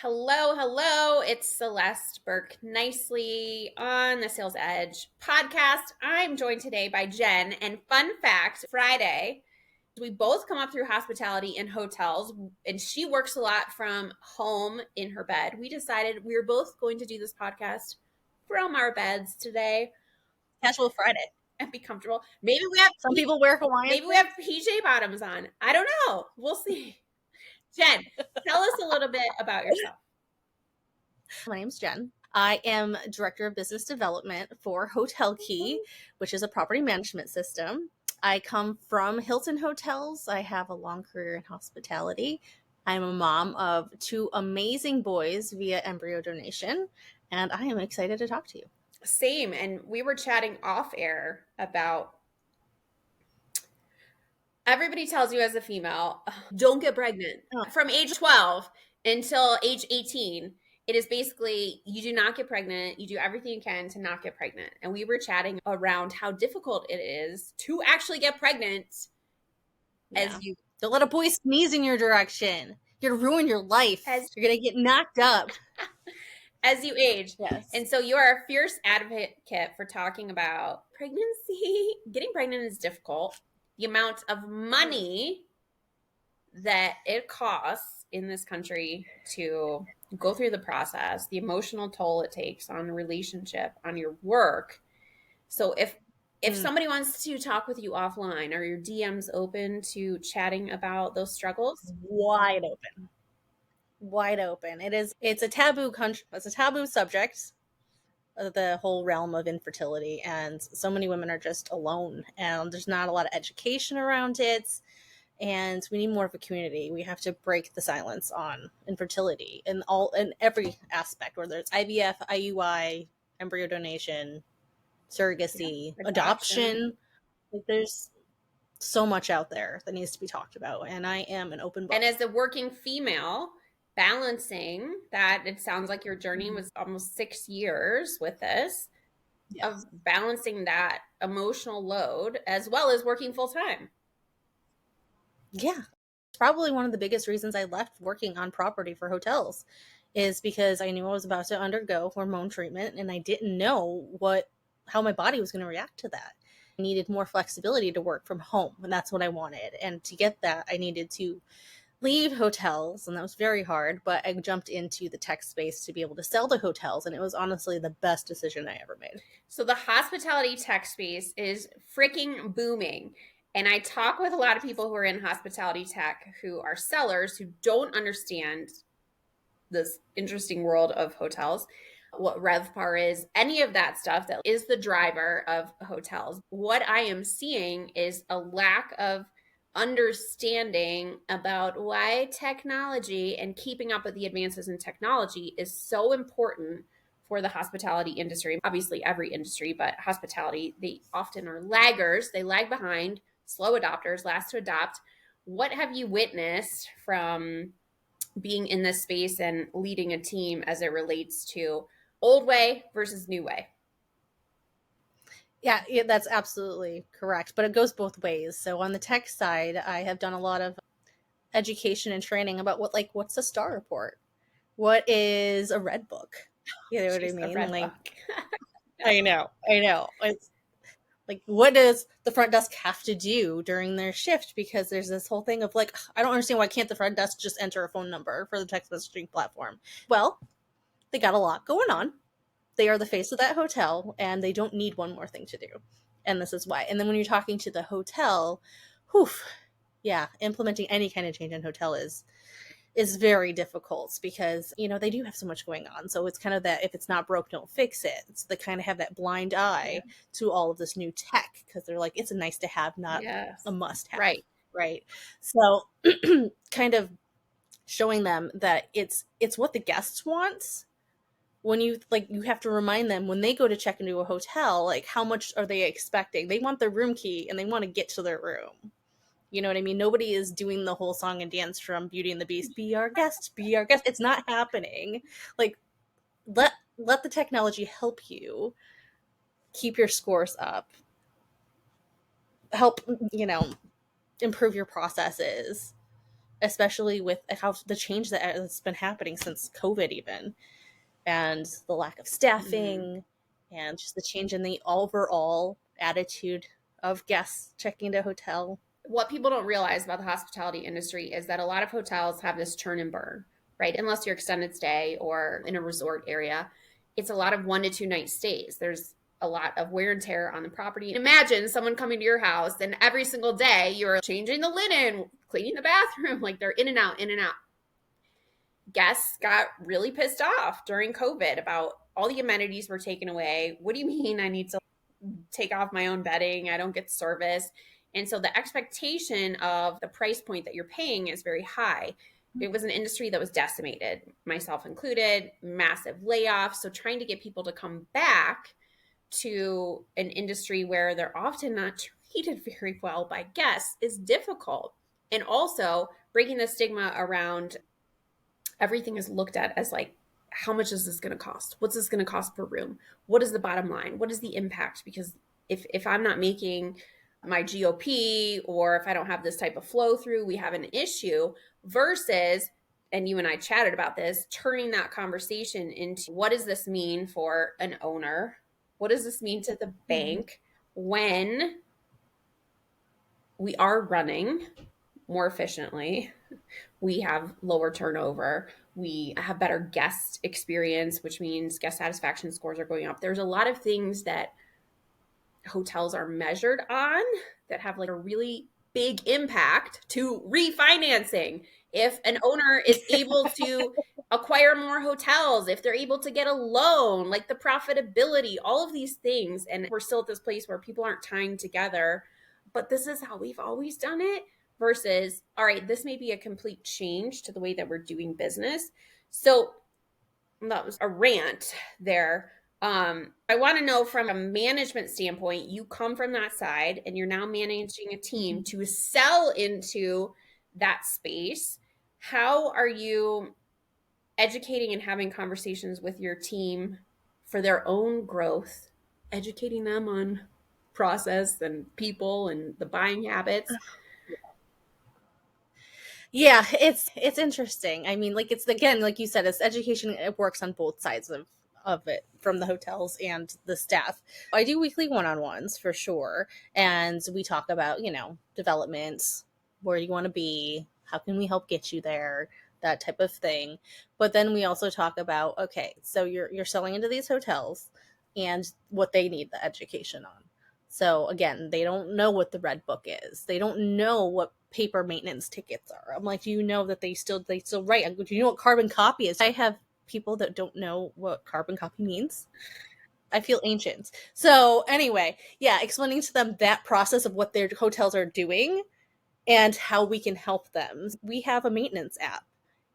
Hello, hello. It's Celeste Berke nicely on the Sales Edge podcast. I'm joined today by Jen. And fun fact Friday, we both come up through hospitality in hotels, and she works a lot from home in her bed. We decided we were both going to do this podcast from our beds today Casual Friday. and be comfortable. Maybe we have Some people wear Hawaiian. maybe we have PJ bottoms on. I don't know. We'll see. Jen, tell us a little bit about yourself. My name's Jen. I am Director of Business Development for Hotelier, which is a property management system. I come from Hilton Hotels. I have a long career in hospitality. I'm a mom of two amazing boys via embryo donation, and I am excited to talk to you. Same. And we were chatting off air about everybody tells you as a female, don't get pregnant. From age 12 until age 18, it is basically you do not get pregnant. You do everything you can to not get pregnant. And we were chatting around how difficult it is to actually get pregnant. As you don't let a boy sneeze in your direction. You're gonna ruin your life. You're gonna get knocked up. As you age. Yes. And so you are a fierce advocate for talking about pregnancy. Getting pregnant is difficult. The amount of money that it costs in this country to go through the process, the emotional toll it takes on a relationship, on your work. So if somebody wants to talk with you offline, are your DMs open to chatting about those struggles? Wide open. It's a taboo country. It's a taboo subject, the whole realm of infertility, and so many women are just alone, and there's not a lot of education around it, and we need more of a community. We have to break the silence on infertility in every aspect, whether it's IVF, IUI, embryo donation, surrogacy, adoption. There's so much out there that needs to be talked about, and I am an open book. And as a working female, balancing that, it sounds like your journey was almost 6 years with this, of balancing that emotional load as well as working full time. Yeah. Probably one of the biggest reasons I left working on property for hotels is because I knew I was about to undergo hormone treatment, and I didn't know how my body was going to react to that. I needed more flexibility to work from home, and that's what I wanted. And to get that, I needed to leave hotels, and that was very hard, but I jumped into the tech space to be able to sell to hotels, and it was honestly the best decision I ever made. So the hospitality tech space is freaking booming. And I talk with a lot of people who are in hospitality tech who are sellers who don't understand this interesting world of hotels, what RevPAR is, any of that stuff that is the driver of hotels. What I am seeing is a lack of understanding about why technology and keeping up with the advances in technology is so important for the hospitality industry. Obviously, every industry, but hospitality, they often are laggers. They lag behind, slow adopters, last to adopt. What have you witnessed from being in this space and leading a team as it relates to old way versus new way? Yeah, that's absolutely correct. But it goes both ways. So on the tech side, I have done a lot of education and training about what's a star report? What is a red book? You know what I mean? I know. It's like, what does the front desk have to do during their shift? Because there's this whole thing of I don't understand, why can't the front desk just enter a phone number for the text messaging platform? Well, they got a lot going on. They are the face of that hotel, and they don't need one more thing to do. And this is why. And then when you're talking to the hotel, implementing any kind of change in hotel is very difficult because, they do have so much going on. So it's kind of that if it's not broke, don't fix it. So they kind of have that blind eye to all of this new tech because they're like, it's a nice to have, not a must have. Right. So kind of showing them that it's what the guests want. When you have to remind them when they go to check into a hotel, how much are they expecting? They want their room key and they want to get to their room. You know what I mean? Nobody is doing the whole song and dance from Beauty and the Beast. Be our guest, be our guest. It's not happening. Let the technology help you keep your scores up. Help, improve your processes. especially with how the change that's been happening since COVID, even, and the lack of Mhm. staffing, and just the change in the overall attitude of guests checking into a hotel. What people don't realize about the hospitality industry is that a lot of hotels have this turn and burn, right? Unless you're extended stay or in a resort area, it's a lot of 1 to 2 night stays. There's a lot of wear and tear on the property. Imagine someone coming to your house and every single day you're changing the linen, cleaning the bathroom, like they're in and out, in and out. Guests got really pissed off during COVID about all the amenities were taken away. What do you mean I need to take off my own bedding? I don't get service. And so the expectation of the price point that you're paying is very high. It was an industry that was decimated, myself included, massive layoffs. So trying to get people to come back to an industry where they're often not treated very well by guests is difficult. And also breaking the stigma around everything is looked at as like, how much is this going to cost? What's this going to cost per room? What is the bottom line? What is the impact? Because if I'm not making my GOP, or if I don't have this type of flow through, we have an issue. Versus, and you and I chatted about this, turning that conversation into what does this mean for an owner? What does this mean to the Mm-hmm. bank when we are running more efficiently? We have lower turnover. We have better guest experience, which means guest satisfaction scores are going up. There's a lot of things that hotels are measured on that have like a really big impact to refinancing. If an owner is able to acquire more hotels, if they're able to get a loan, like the profitability, all of these things. And we're still at this place where people aren't tying together, but this is how we've always done it versus, all right, this may be a complete change to the way that we're doing business. So that was a rant there. I want to know from a management standpoint, you come from that side and you're now managing a team to sell into that space. How are you educating and having conversations with your team for their own growth, educating them on process and people and the buying habits? Yeah, it's interesting. I mean, like, it's, again, like you said, it's education. It works on both sides of it, from the hotels and the staff. I do weekly one-on-ones for sure, and we talk about, development, where do you want to be, how can we help get you there, that type of thing. But then we also talk about, okay, so you're selling into these hotels and what they need the education on. So again, they don't know what the red book is. They don't know what paper maintenance tickets are. I'm like, do you know that they still write? Do you know what carbon copy is? I have people that don't know what carbon copy means. I feel ancient. So anyway, yeah, explaining to them that process of what their hotels are doing and how we can help them. We have a maintenance app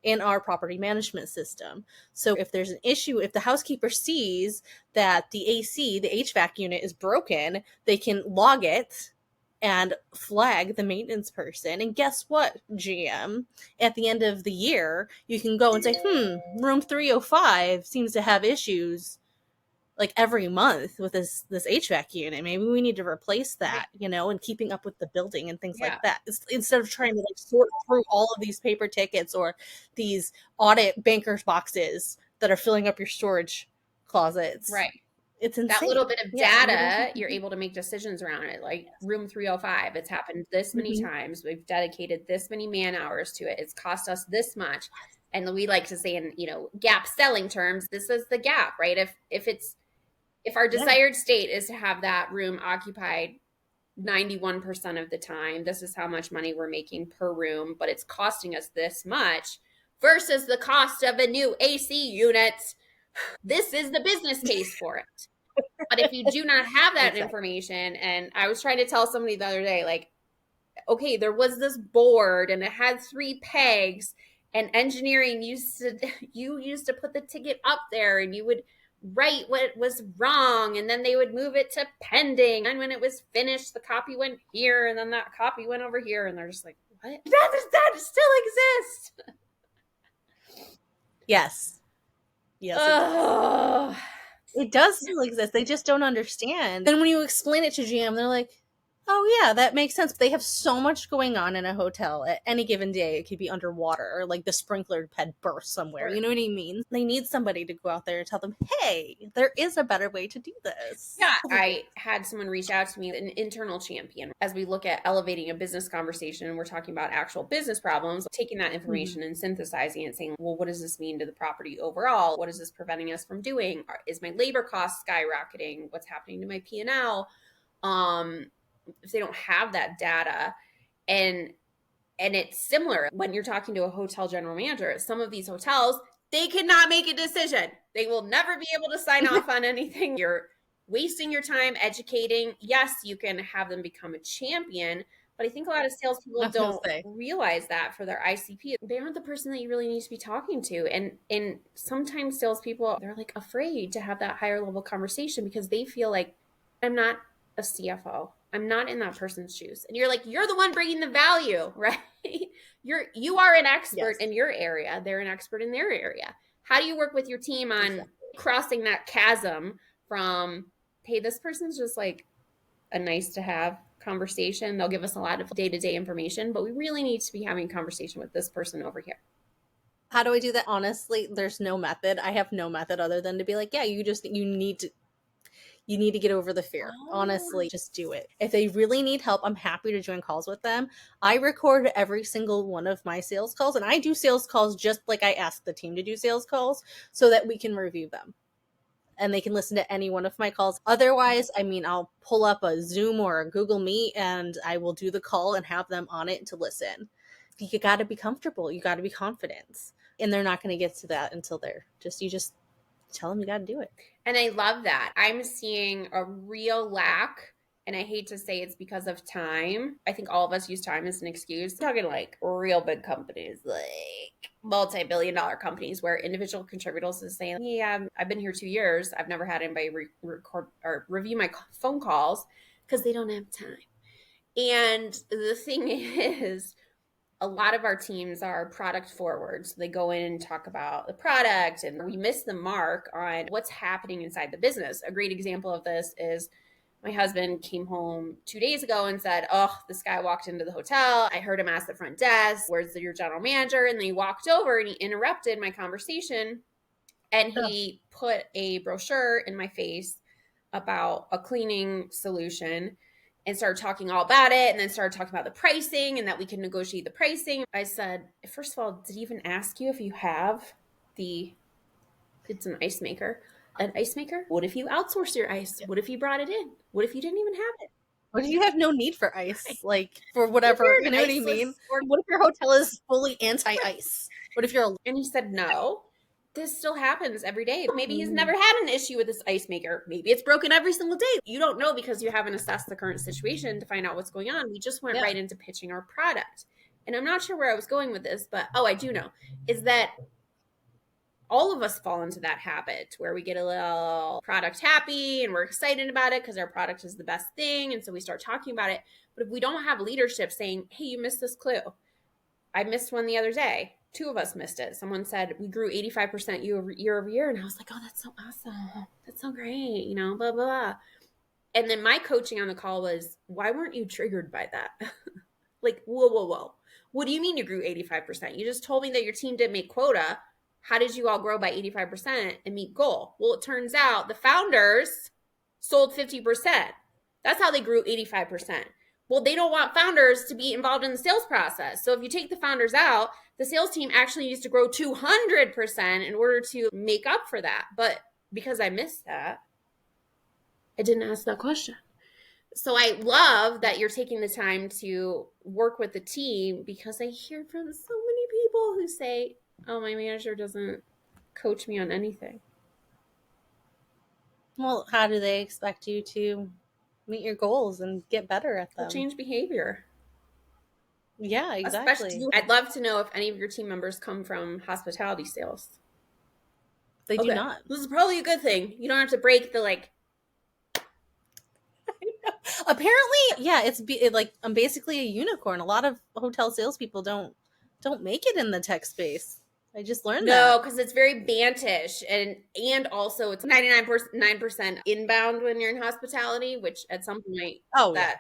in our property management system. So if there's an issue, if the housekeeper sees that the AC, the HVAC unit is broken, they can log it and flag the maintenance person. And guess what, GM? At the end of the year, you can go and say, room 305 seems to have issues like every month with this HVAC unit. Maybe we need to replace Right. that, and keeping up with the building and things like Yeah. that. Instead of trying to like sort through all of these paper tickets or these audit bankers boxes that are filling up your storage closets. Right. It's That insane. little bit of Yeah, and we don't have data, you're people. able to make decisions around it. Like room 305, it's happened this many Mm-hmm. times. We've dedicated this many man hours to it. It's cost us this much. And we like to say in, gap selling terms, this is the gap, right? If our Yeah, desired state is to have that room occupied 91% of the time, this is how much money we're making per room, but it's costing us this much versus the cost of a new AC unit. This is the business case for it. But if you do not have that exactly. information, and I was trying to tell somebody the other day, like, okay, there was this board and it had 3 pegs, and engineering used to you used to put the ticket up there and you would write what was wrong, and then they would move it to pending. And when it was finished, the copy went here, and then that copy went over here, and they're just like, what? That still exists. Yes. Yes, it does. Oh, It does still exist. They just don't understand. And when you explain it to GM, they're like, Oh yeah, that makes sense. They have so much going on in a hotel at any given day. It could be underwater or like the sprinkler head burst somewhere. Or You know what I mean? They need somebody to go out there and tell them, "Hey, there is a better way to do this." yeah, I had someone reach out to me, an internal champion. As we look at elevating a business conversation and we're talking about actual business problems, taking that Mhm. information and synthesizing it, saying, well, what does this mean to the property overall? What is this preventing us from doing? Is my labor cost skyrocketing? What's happening to my P&L? If they don't have that data, and it's similar when you're talking to a hotel general manager. Some of these hotels, they cannot make a decision. They will never be able to sign off on anything. You're wasting your time educating. Yes, you can have them become a champion, but I think a lot of I salespeople was gonna don't say, realize that for their ICP, they aren't the person that you really need to be talking to. And sometimes salespeople, they're like afraid to have that higher level conversation because they feel like, I'm not a CFO. I'm not in that person's shoes. And you're like, you're the one bringing the value, right? You are an expert yes, in your area. They're an expert in their area. How do you work with your team on exactly. crossing that chasm from, hey, this person's just like a nice to have conversation. They'll give us a lot of day-to-day information, but we really need to be having a conversation with this person over here. How do I do that? Honestly, there's no method. I have no method other than to be like, yeah, you need to get over the fear. Oh, Honestly, just do it. If they really need help, I'm happy to join calls with them. I record every single one of my sales calls, and I do sales calls just like I ask the team to do sales calls so that we can review them and they can listen to any one of my calls. Otherwise, I mean, I'll pull up a Zoom or a Google Meet and I will do the call and have them on it to listen. You got to be comfortable. You got to be confident. And they're not going to get to that until you just tell them you got to do it. and I love that. I'm seeing a real lack, and I hate to say it's because of time. I think all of us use time as an excuse. I'm talking like real big companies, like multi-billion dollar companies where individual contributors is saying, yeah, I've been here 2 years. I've never had anybody record or review my phone calls because they don't have time. And the thing is, a lot of our teams are product forward. So they go in and talk about the product, and we miss the mark on what's happening inside the business. A great example of this is my husband came home 2 days ago and said, oh, this guy walked into the hotel. I heard him ask the front desk, where's your general manager? And then he walked over and he interrupted my conversation and Ugh. he put a brochure in my face about a cleaning solution and started talking all about it and then started talking about the pricing and that we can negotiate the pricing. I said, first of all, did he even ask you if you have the, it's an ice maker, an ice maker? What if you outsource your ice? Yeah. What if you brought it in? What if you didn't even have it? What if you have no need for ice? Like, for What if whatever, you're you an know what I mean? iceless or, What if your hotel is fully anti ice? What if you're and he said, no, this still happens every day. Maybe he's mm, never had an issue with this ice maker. Maybe it's broken every single day. You don't know because you haven't assessed the current situation to find out what's going on. We just went yeah. right into pitching our product. And I'm not sure where I was going with this, but I do know is that all of us fall into that habit where we get a little product happy and we're excited about it because our product is the best thing. And so we start talking about it. But if we don't have leadership saying, hey, you missed this clue, I missed one the other day. Two of us missed it. Someone said we grew 85% year over year. And I was like, oh, that's so awesome. That's so great. Blah, blah, blah. And then my coaching on the call was, why weren't you triggered by that? Like, whoa, whoa, whoa. What do you mean you grew 85%? You just told me that your team didn't make quota. How did you all grow by 85% and meet goal? Well, it turns out the founders sold 50%. That's how they grew 85%. Well, they don't want founders to be involved in the sales process. So if you take the founders out, the sales team actually needs to grow 200% in order to make up for that. But because I missed that, I didn't ask that question. So I love that you're taking the time to work with the team because I hear from so many people who say, oh, my manager doesn't coach me on anything. Well, how do they expect you to meet your goals and get better at Well, them? change behavior. Yeah, Especially, exactly. I'd love to know if any of your team members come from hospitality sales. They do Okay, not. this is probably a good thing. You don't have to break the like. Apparently, yeah, like I'm basically a unicorn. A lot of hotel salespeople don't make it in the tech space. I just learned No, that. because it's very bantish, and also it's 99% inbound when you're in hospitality, which at some point Oh yeah, that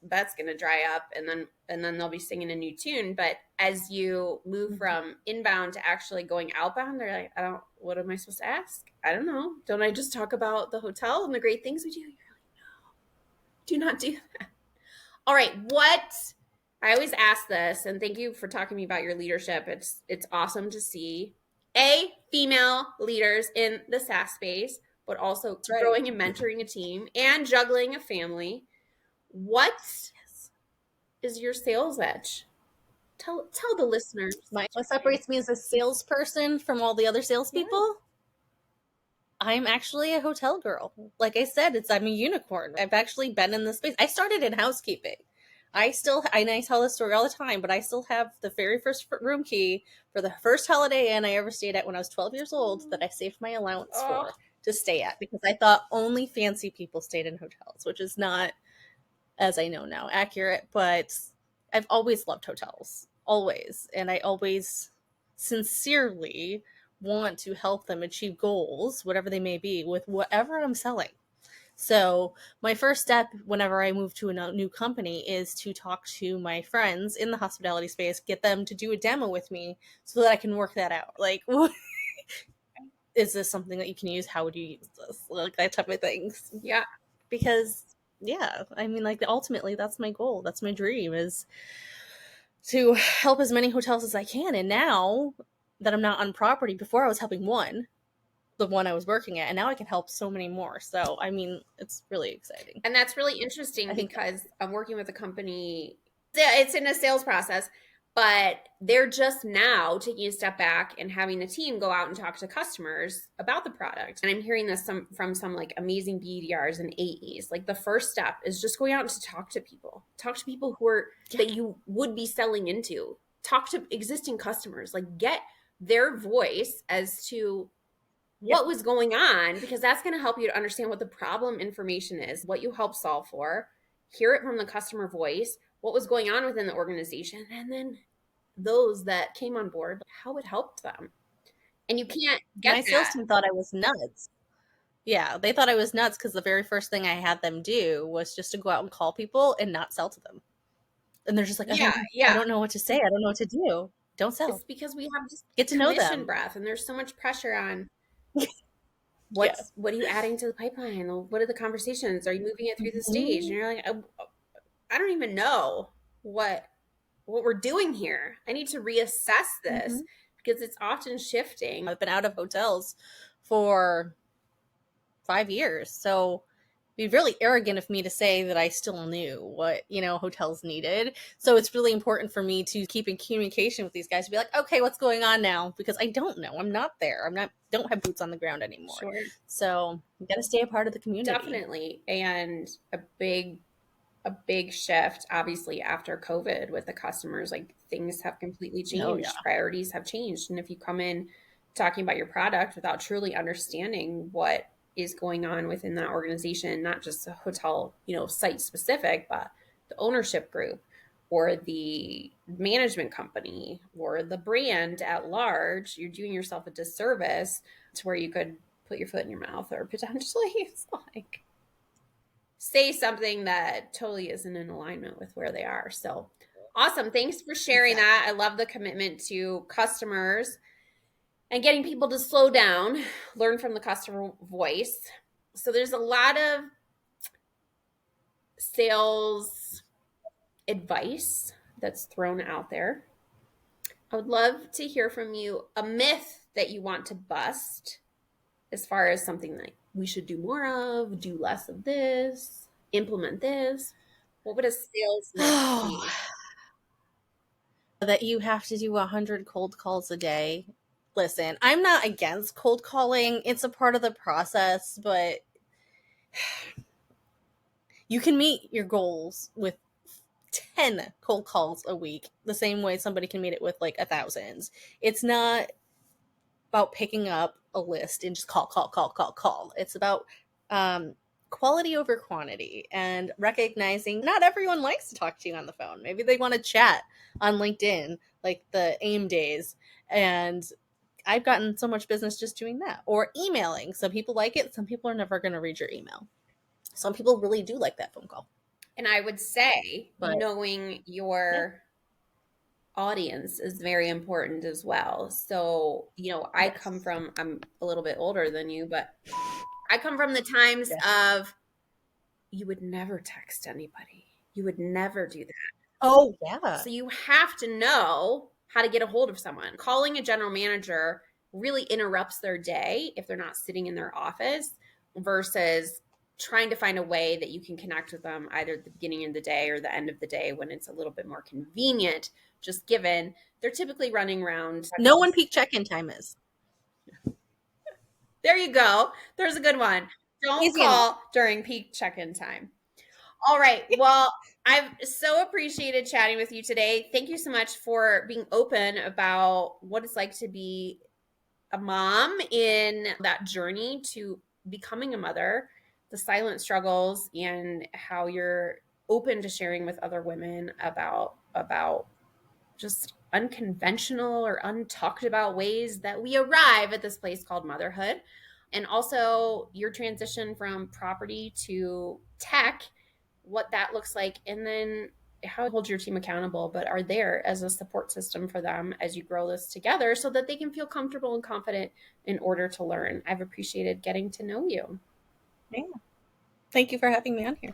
that's going to dry up, and then they'll be singing a new tune. But as you move from inbound to actually going outbound, they're like, I don't, what am I supposed to ask? I don't know. Don't I just talk about the hotel and the great things we do? You're like, no, do not do that. All right, what, I always ask this, and thank you for talking to me about your leadership. It's awesome to see female leaders in the SaaS space, but also right. growing and mentoring a team and juggling a family. What is your sales edge? Tell the listeners. What separates me as a salesperson from all the other salespeople? Yeah. I'm actually a hotel girl. Like I said, I'm a unicorn. I've actually been in this space. I started in housekeeping. I tell this story all the time, but I still have the very first room key for the first Holiday Inn I ever stayed at when I was 12 years old that I saved my allowance for to stay at, because I thought only fancy people stayed in hotels, which is not, as I know now, accurate. But I've always loved hotels, always. And I always sincerely want to help them achieve goals, whatever they may be, with whatever I'm selling. So my first step whenever I move to a new company is to talk to my friends in the hospitality space, get them to do a demo with me so that I can work that out. Like, is this something that you can use? How would you use this? Like, that type of things. Yeah. Because, yeah, I mean, like, ultimately, that's my goal. That's my dream, is to help as many hotels as I can. And now that I'm not on property, before I was helping the one I was working at, and now I can help so many more. So, I mean, it's really exciting. And that's really interesting because I'm working with a company, it's in a sales process, but they're just now taking a step back and having the team go out and talk to customers about the product. And I'm hearing this from some like amazing BDRs and AEs. Like, the first step is just going out to talk to people who are that you would be selling into, talk to existing customers, like get their voice as to what was going on, because that's going to help you to understand what the problem information is, what you help solve for, hear it from the customer voice, what was going on within the organization, and then those that came on board, how it helped them. And you can't get my sales team thought I was nuts. Yeah, they thought I was nuts because the very first thing I had them do was just to go out and call people and not sell to them. And they're just like, I don't know what to say. I don't know what to do. Don't sell. It's because we have just get to know them. Breath, and there's so much pressure on what are you adding to the pipeline? What are the conversations? Are you moving it through the stage? And you're like, I don't even know what we're doing here. I need to reassess this because it's often shifting. I've been out of hotels for 5 years, so it'd be really arrogant of me to say that I still knew what, hotels needed. So it's really important for me to keep in communication with these guys, to be like, okay, what's going on now? Because I don't know. I'm not there. Don't have boots on the ground anymore. Sure. So you got to stay a part of the community. Definitely. And a big shift, obviously, after COVID with the customers, like, things have completely changed. Priorities have changed. And if you come in talking about your product without truly understanding what is going on within that organization, not just a hotel, site specific, but the ownership group or the management company or the brand at large, you're doing yourself a disservice to where you could put your foot in your mouth or potentially say something that totally isn't in alignment with where they are. So awesome. Thanks for sharing that. I love the commitment to customers and getting people to slow down, learn from the customer voice. So there's a lot of sales advice that's thrown out there. I would love to hear from you a myth that you want to bust, as far as something like we should do more of, do less of this, implement this. What would a sales myth be? That you have to do 100 cold calls a day. Listen, I'm not against cold calling. It's a part of the process, but you can meet your goals with 10 cold calls a week the same way somebody can meet it with like 1,000. It's not about picking up a list and just call. It's about quality over quantity and recognizing not everyone likes to talk to you on the phone. Maybe they want to chat on LinkedIn, like the AIM days. And I've gotten so much business just doing that. Or emailing. Some people like it. Some people are never going to read your email. Some people really do like that phone call. And I would say But knowing yeah, your audience is very important as well. So, I come yes, from, I'm a little bit older than you, but I come from the times yeah. of you would never text anybody. You would never do that. Oh yeah. So you have to know how to get a hold of someone. Calling a general manager really interrupts their day if they're not sitting in their office versus trying to find a way that you can connect with them either at the beginning of the day or the end of the day when it's a little bit more convenient, just given they're typically running around. No one peak check-in time is There you go. There's a good one. Don't easy enough. call during peak check in time. All right. Well, I've so appreciated chatting with you today. Thank you so much for being open about what it's like to be a mom in that journey to becoming a mother, the silent struggles, and how you're open to sharing with other women about just unconventional or untalked about ways that we arrive at this place called motherhood. And also your transition from property to tech, what that looks like, and then how to hold your team accountable, but are there as a support system for them as you grow this together so that they can feel comfortable and confident in order to learn. I've appreciated getting to know you. Yeah. Thank you for having me on here.